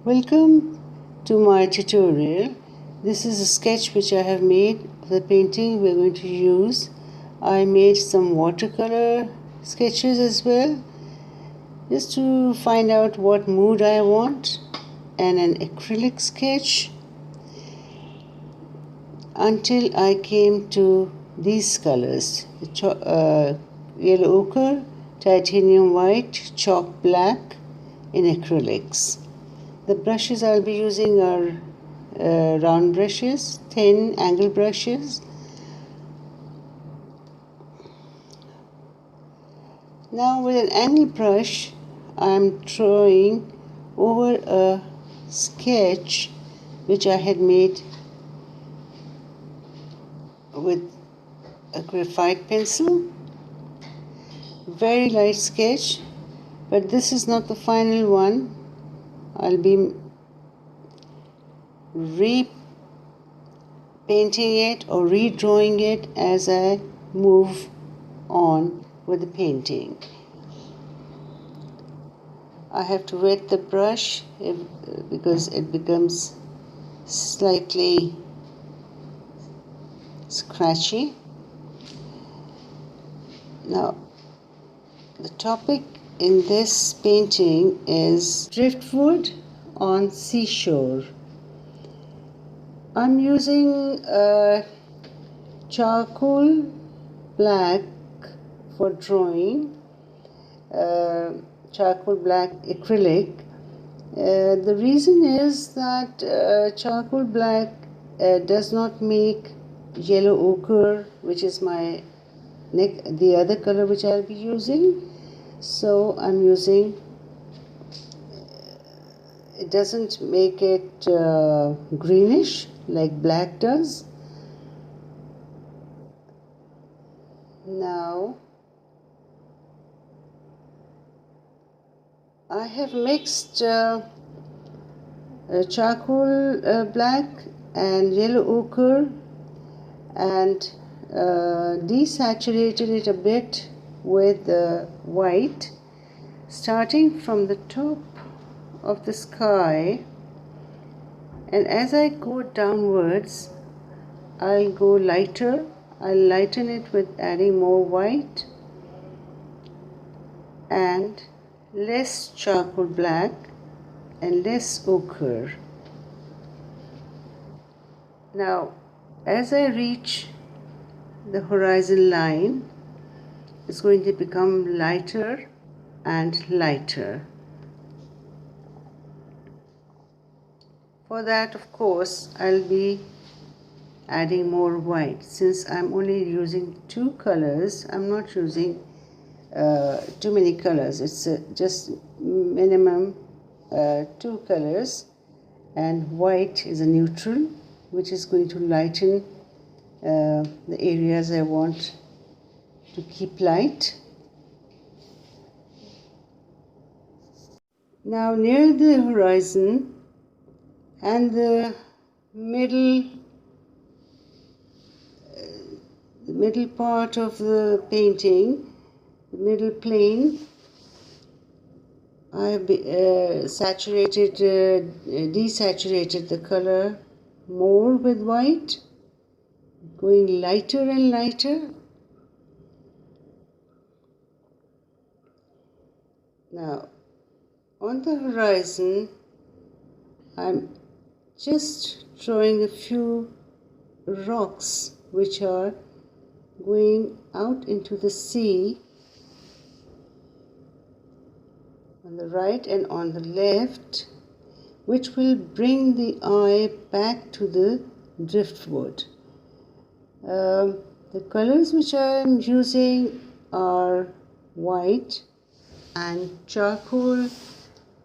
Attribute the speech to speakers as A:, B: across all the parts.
A: Welcome to my tutorial. This is a sketch which I have made of the painting we're going to use. I made some watercolor sketches as well, just to find out what mood I want, and an acrylic sketch, until I came to these colors: yellow ochre, titanium white, chalk black in acrylics. The brushes I'll be using are round brushes, thin angle brushes. Now with an angle brush, I'm drawing over a sketch which I had made with a graphite pencil. Very light sketch, but this is not the final one. I'll be repainting it or redrawing it as I move on with the painting. I have to wet the brush because it becomes slightly scratchy. Now, the topic in this painting is driftwood on seashore. I'm using charcoal black for drawing, charcoal black acrylic. The reason is that charcoal black does not make yellow ochre, which is the other color which I'll be using. So I'm using, it doesn't make it greenish like black does. Now I have mixed charcoal black and yellow ochre and desaturated it a bit with white, starting from the top of the sky, and as I go downwards I'll go lighter. I'll lighten it with adding more white and less charcoal black and less ochre. Now as I reach the horizon line, it's going to become lighter and lighter. For that, of course, I'll be adding more white. Since I'm only using two colors, I'm not using too many colors. It's just minimum two colors, and white is a neutral, which is going to lighten the areas I want to keep light. Now near the horizon and the middle part of the painting, the middle plane, I have desaturated the color more with white, going lighter and lighter. Now on the horizon, I'm just drawing a few rocks which are going out into the sea on the right and on the left, which will bring the eye back to the driftwood. The colors which I am using are white and charcoal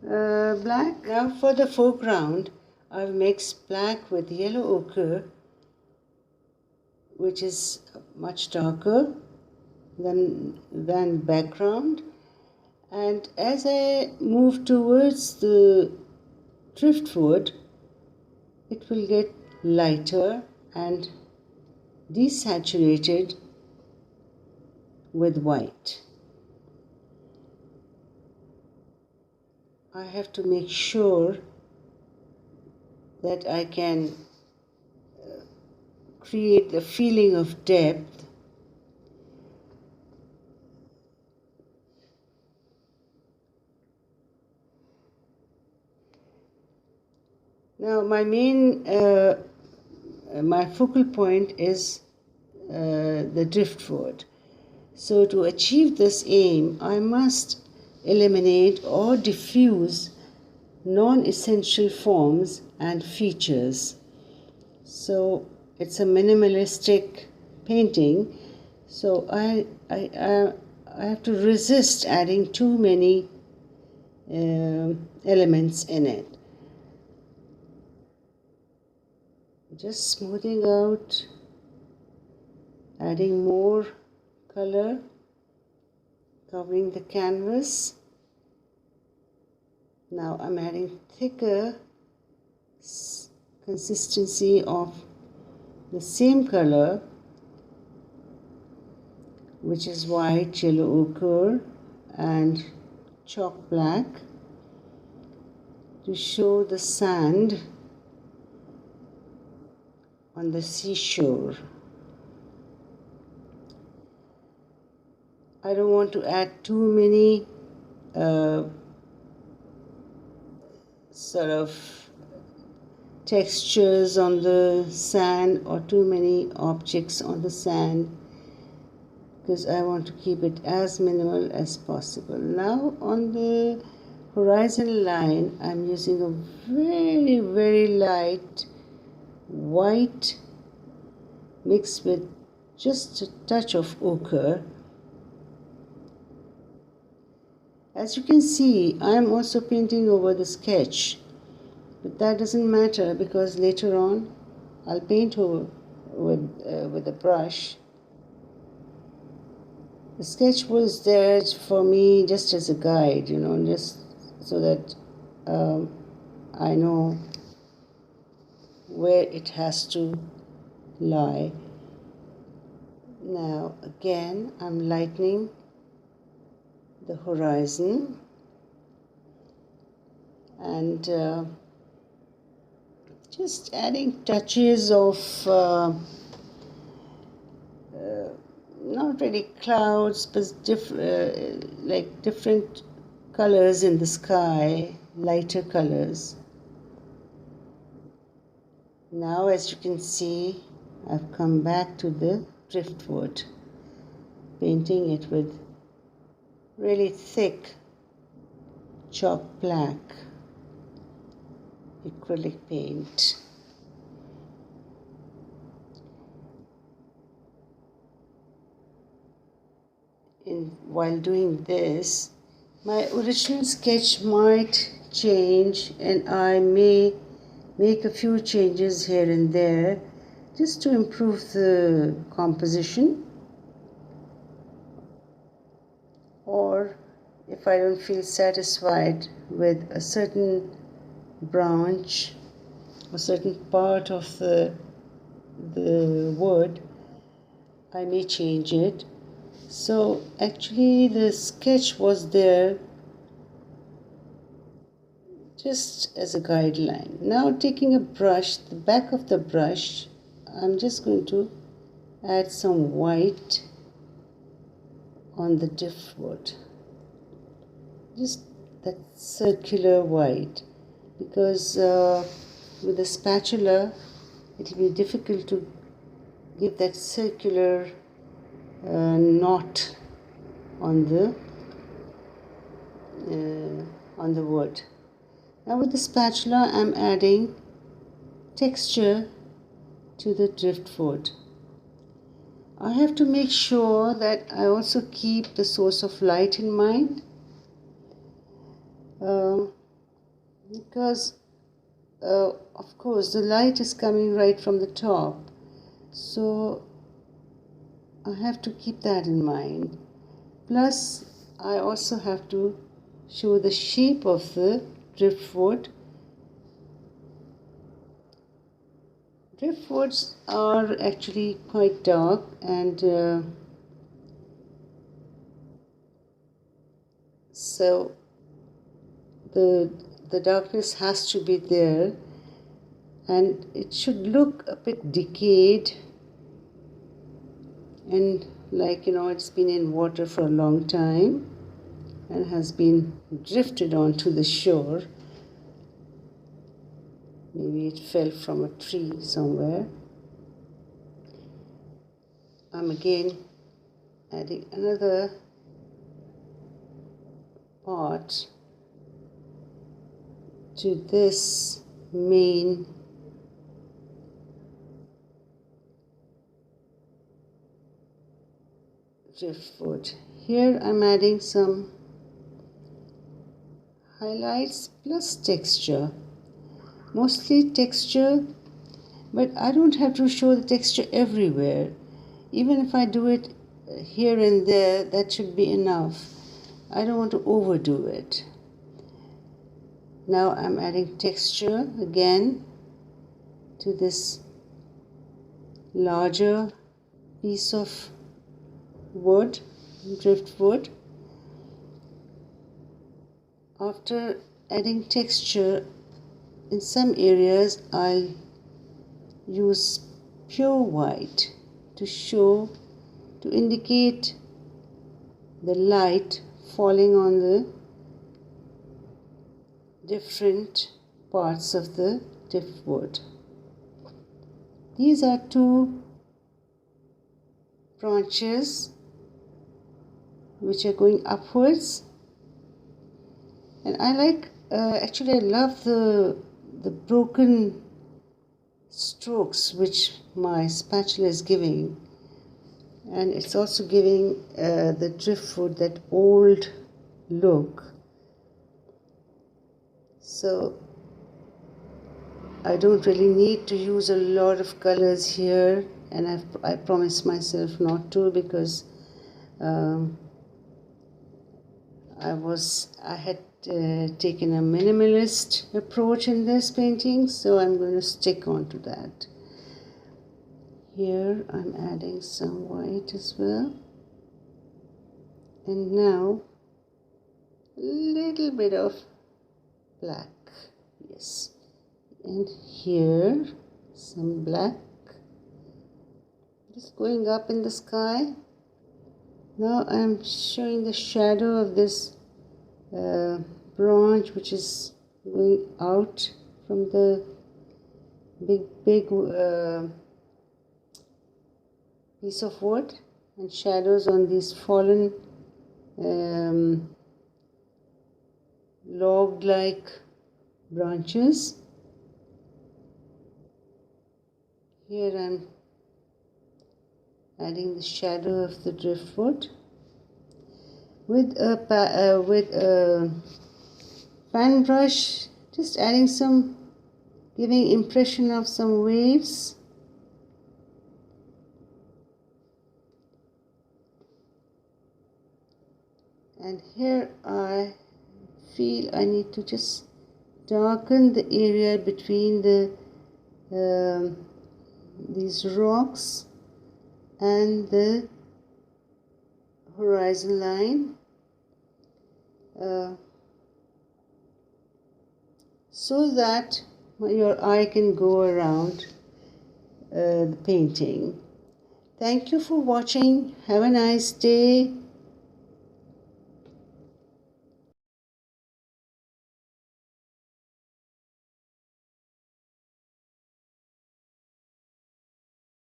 A: black. Now for the foreground, I've mixed black with yellow ochre, which is much darker than background. And as I move towards the driftwood, it will get lighter and desaturated with white. I have to make sure that I can create the feeling of depth. Now my focal point is the driftwood. So to achieve this aim, I must eliminate or diffuse non-essential forms and features. So it's a minimalistic painting, so I have to resist adding too many elements in it. Just smoothing out, adding more color, covering the canvas. Now I'm adding thicker consistency of the same color, which is white, yellow ochre and chalk black, to show the sand on the seashore. I don't want to add too many sort of textures on the sand or too many objects on the sand, because I want to keep it as minimal as possible. Now on the horizon line, I'm using a very, very light white mixed with just a touch of ochre. As you can see, I am also painting over the sketch, but that doesn't matter because later on I'll paint over with a brush. The sketch was there for me just as a guide, just so that I know where it has to lie. Now again, I'm lightening the horizon and just adding touches of not really clouds, but like different colors in the sky, lighter colors. Now, as you can see, I've come back to the driftwood, painting it with really thick chalk black acrylic paint. While doing this, my original sketch might change and I may make a few changes here and there just to improve the composition, or if I don't feel satisfied with a certain branch or certain part of the wood, I may change it. So actually the sketch was there just as a guideline. Now taking a brush, the back of the brush, I'm just going to add some white on the driftwood. Just that circular white, because with the spatula it will be difficult to give that circular knot on the wood. Now with the spatula I'm adding texture to the driftwood. I have to make sure that I also keep the source of light in mind, because of course the light is coming right from the top, so I have to keep that in mind. Plus I also have to show the shape of the driftwood. Driftwoods are actually quite dark, and so the darkness has to be there and it should look a bit decayed and like, you know, it's been in water for a long time and has been drifted onto the shore. Maybe it fell from a tree somewhere. I'm again adding another part to this main driftwood. Here I'm adding some highlights plus texture, mostly texture, but I don't have to show the texture everywhere. Even if I do it here and there, that should be enough. I don't want to overdo it. Now I'm adding texture again to this larger piece of wood, driftwood. After adding texture, in some areas I'll use pure white to indicate the light falling on the different parts of the driftwood. These are two branches which are going upwards, and I like actually I love the broken strokes which my spatula is giving, and it's also giving the driftwood that old look. So I don't really need to use a lot of colors here, and I promised myself not to, because I had taken a minimalist approach in this painting, so I'm going to stick on to that. Here I'm adding some white as well, and now a little bit of black, yes, and here some black, just going up in the sky. Now I'm showing the shadow of this branch which is going out from the big piece of wood, and shadows on these fallen log-like branches. Here I'm adding the shadow of the driftwood with a fan brush, just adding some, giving impression of some waves. And here I feel I need to just darken the area between these rocks and the horizon line, so that your eye can go around the painting. Thank you for watching. Have a nice day.